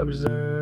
observe.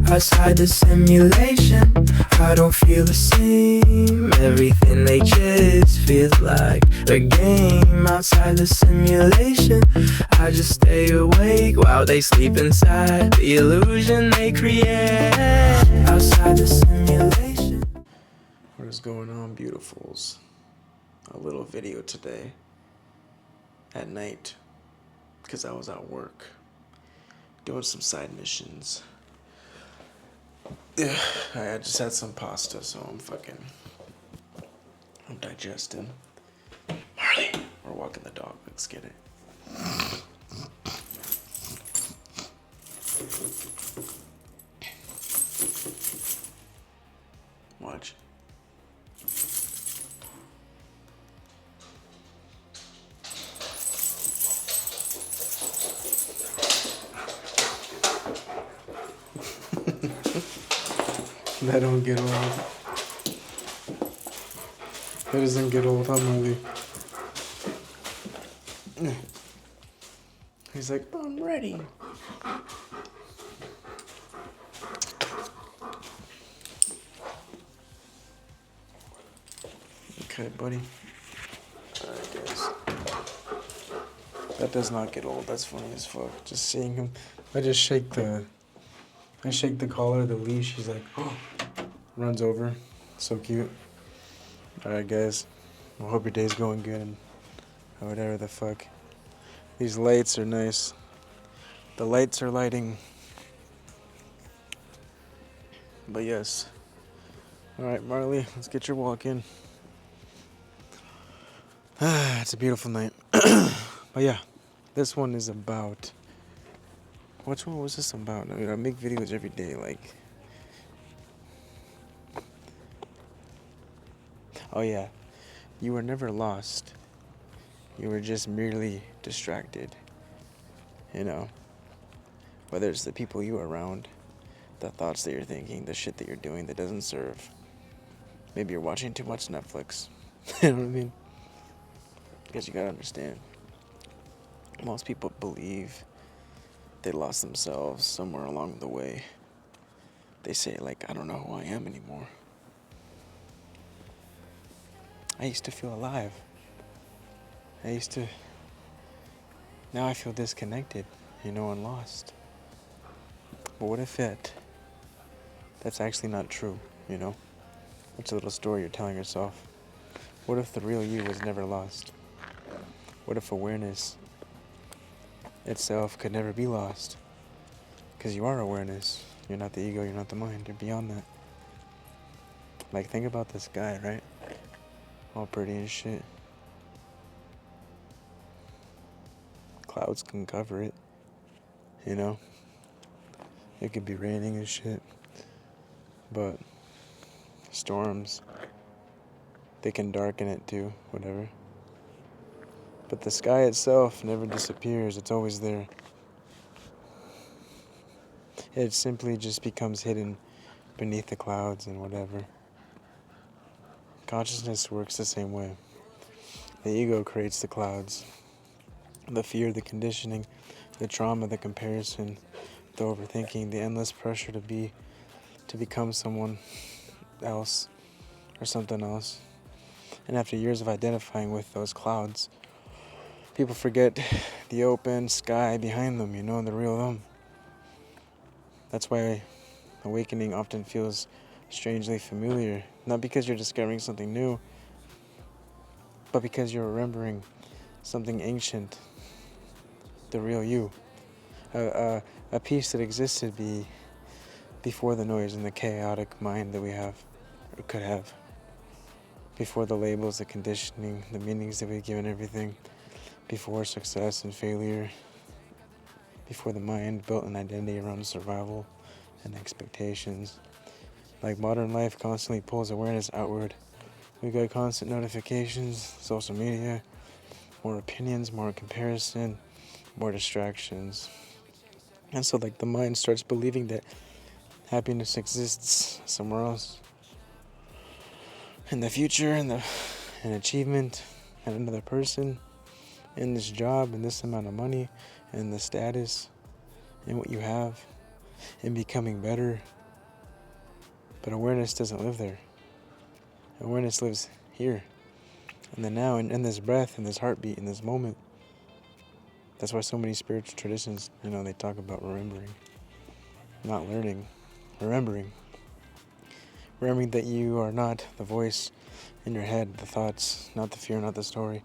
Outside the simulation, I don't feel the same. Everything they chase feels like a game. Outside the simulation, I just stay awake while they sleep inside the illusion they create. Outside the simulation. What is going on, beautifuls? A little video today at night because I was at work doing some side missions. Yeah, I just had some pasta, so I'm digesting. Marley, we're walking the dog. Let's get it. Watch. That don't get old. That doesn't get old, huh, Marley? He's like, I'm ready. Okay, buddy. Alright, guys. That does not get old. That's funny as fuck. Just seeing him. I shake the collar of the leash. He's like, oh, runs over. So cute. Alright, guys. I hope your day's going good and whatever the fuck. These lights are nice. The lights are lighting. But yes. Alright, Marley, let's get your walk in. It's a beautiful night. But yeah, this one is about... Which one was this about? I mean, I make videos every day, like... Oh yeah, you were never lost. You were just merely distracted. You know? Whether it's the people you are around, the thoughts that you're thinking, the shit that you're doing that doesn't serve. Maybe you're watching too much Netflix. You know what I mean? Because you gotta understand. Most people believe they lost themselves somewhere along the way. They say, like, I don't know who I am anymore. I used to feel alive. Now I feel disconnected, and lost. But what if that's actually not true, It's a little story you're telling yourself. What if the real you was never lost? What if awareness itself could never be lost? Because you are awareness. You're not the ego, you're not the mind, you're beyond that. Like, think about the sky, right? All pretty and shit. Clouds can cover it, It could be raining and shit. But storms, they can darken it too, whatever. But the sky itself never disappears, it's always there. It simply just becomes hidden beneath the clouds and whatever. Consciousness works the same way. The ego creates the clouds. The fear, the conditioning, the trauma, the comparison, the overthinking, the endless pressure to become someone else or something else. And after years of identifying with those clouds, people forget the open sky behind them, the real them. That's why awakening often feels strangely familiar. Not because you're discovering something new, but because you're remembering something ancient, the real you. A piece that existed before the noise and the chaotic mind that we have, or could have. Before the labels, the conditioning, the meanings that we've given everything. Before success and failure. Before the mind built an identity around survival and expectations. Like modern life constantly pulls awareness outward. We got constant notifications, social media, more opinions, more comparison, more distractions. And so the mind starts believing that happiness exists somewhere else. In the future, an achievement, and another person, in this job, and this amount of money, and the status and what you have and becoming better. But awareness doesn't live there. Awareness lives here, in the now, in this breath, in this heartbeat, in this moment. That's why so many spiritual traditions, they talk about remembering, not learning, remembering. Remembering that you are not the voice in your head, the thoughts, not the fear, not the story,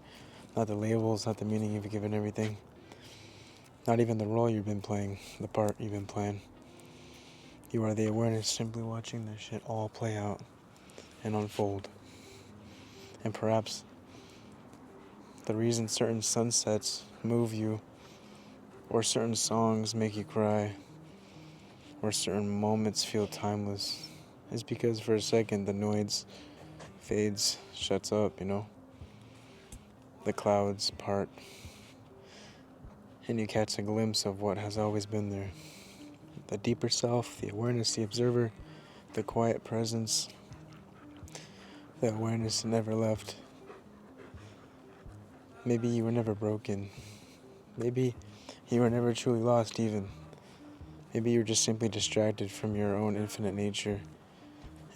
not the labels, not the meaning you've given everything, not even the role you've been playing, the part you've been playing. You are the awareness simply watching this shit all play out and unfold. And perhaps the reason certain sunsets move you, or certain songs make you cry, or certain moments feel timeless, is because for a second the noise fades, shuts up, the clouds part, and you catch a glimpse of what has always been there. The deeper self, the awareness, the observer, the quiet presence, the awareness never left. Maybe you were never broken. Maybe you were never truly lost even. Maybe you're just simply distracted from your own infinite nature.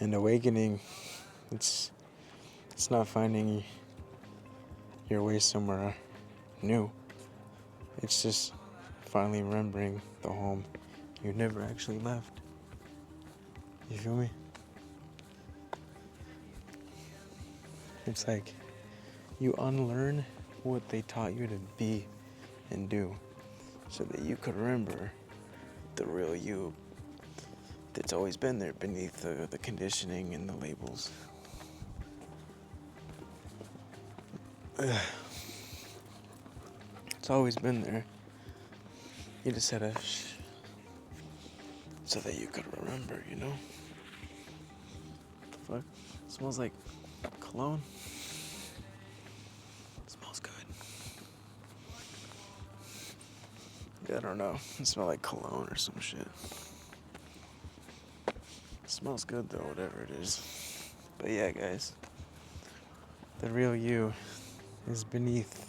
And awakening, it's not finding your way somewhere new. It's just finally remembering the home you never actually left. You feel me? It's like you unlearn what they taught you to be and do so that you could remember the real you that's always been there beneath the conditioning and the labels. It's always been there. You just had to so that you could remember, The fuck? It smells like cologne. It smells good. Yeah, I don't know. It smells like cologne or some shit. It smells good though, whatever it is. But yeah, guys. The real you is beneath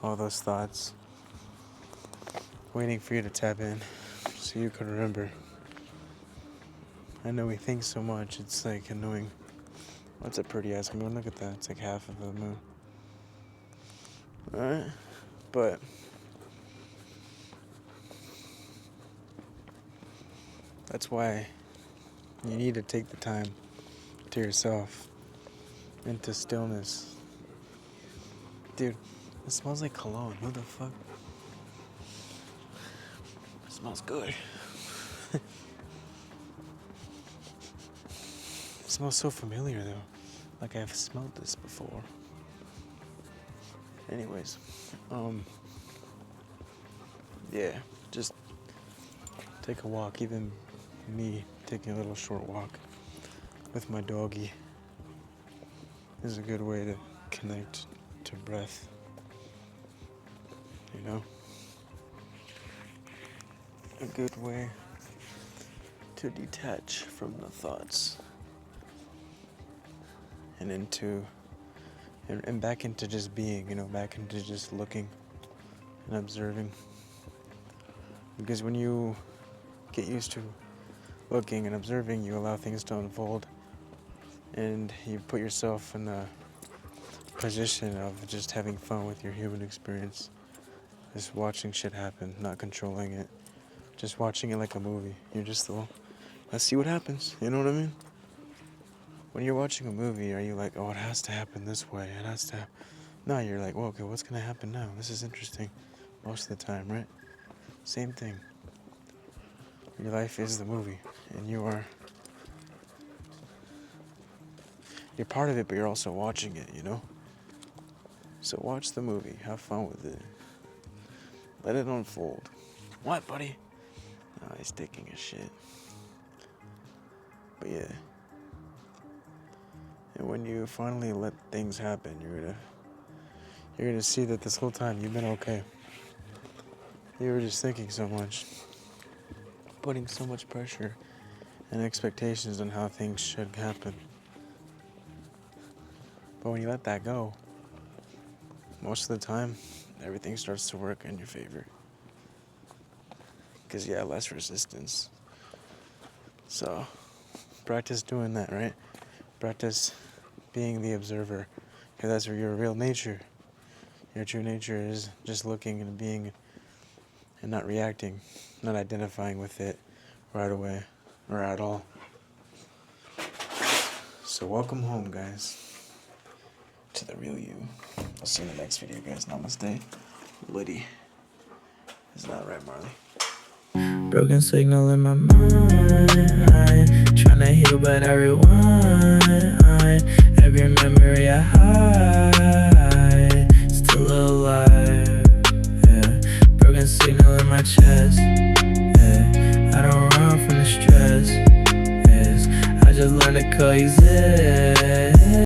all those thoughts, waiting for you to tap in so you can remember. I know we think so much, it's like annoying. What's a pretty ass moon? Look at that, it's like half of a moon. Alright? But that's why you need to take the time to yourself, into stillness. Dude, it smells like cologne. What the fuck? It smells good. It smells so familiar though. Like I've smelled this before. Anyways, yeah, just take a walk. Even me taking a little short walk with my doggy is a good way to connect to breath. A good way to detach from the thoughts and and back into just being, back into just looking and observing. Because when you get used to looking and observing, you allow things to unfold, and you put yourself in a position of just having fun with your human experience. Just watching shit happen, not controlling it. Just watching it like a movie. You're just, let's see what happens. You know what I mean? When you're watching a movie, are you like, oh, it has to happen this way, it has to happen. No, you're like, well, okay, what's going to happen now? This is interesting. Most of the time, right? Same thing. Your life is the movie, and you're part of it, but you're also watching it, So watch the movie, have fun with it. Let it unfold. What, buddy? Oh, he's taking a shit. But yeah. And when you finally let things happen, you're gonna see that this whole time you've been okay. You were just thinking so much, putting so much pressure and expectations on how things should happen. But when you let that go, most of the time, everything starts to work in your favor. because less resistance. So practice doing that, right? Practice being the observer, because that's your real nature. Your true nature is just looking and being and not reacting, not identifying with it right away or at all. So welcome home, guys, to the real you. I'll see you in the next video, guys. Namaste. Liddy. Is that right, Marley? Broken signal in my mind, tryna heal but I rewind. Every memory I hide, still alive, yeah. Broken signal in my chest, yeah. I don't run from the stress, yes. I just learned to coexist.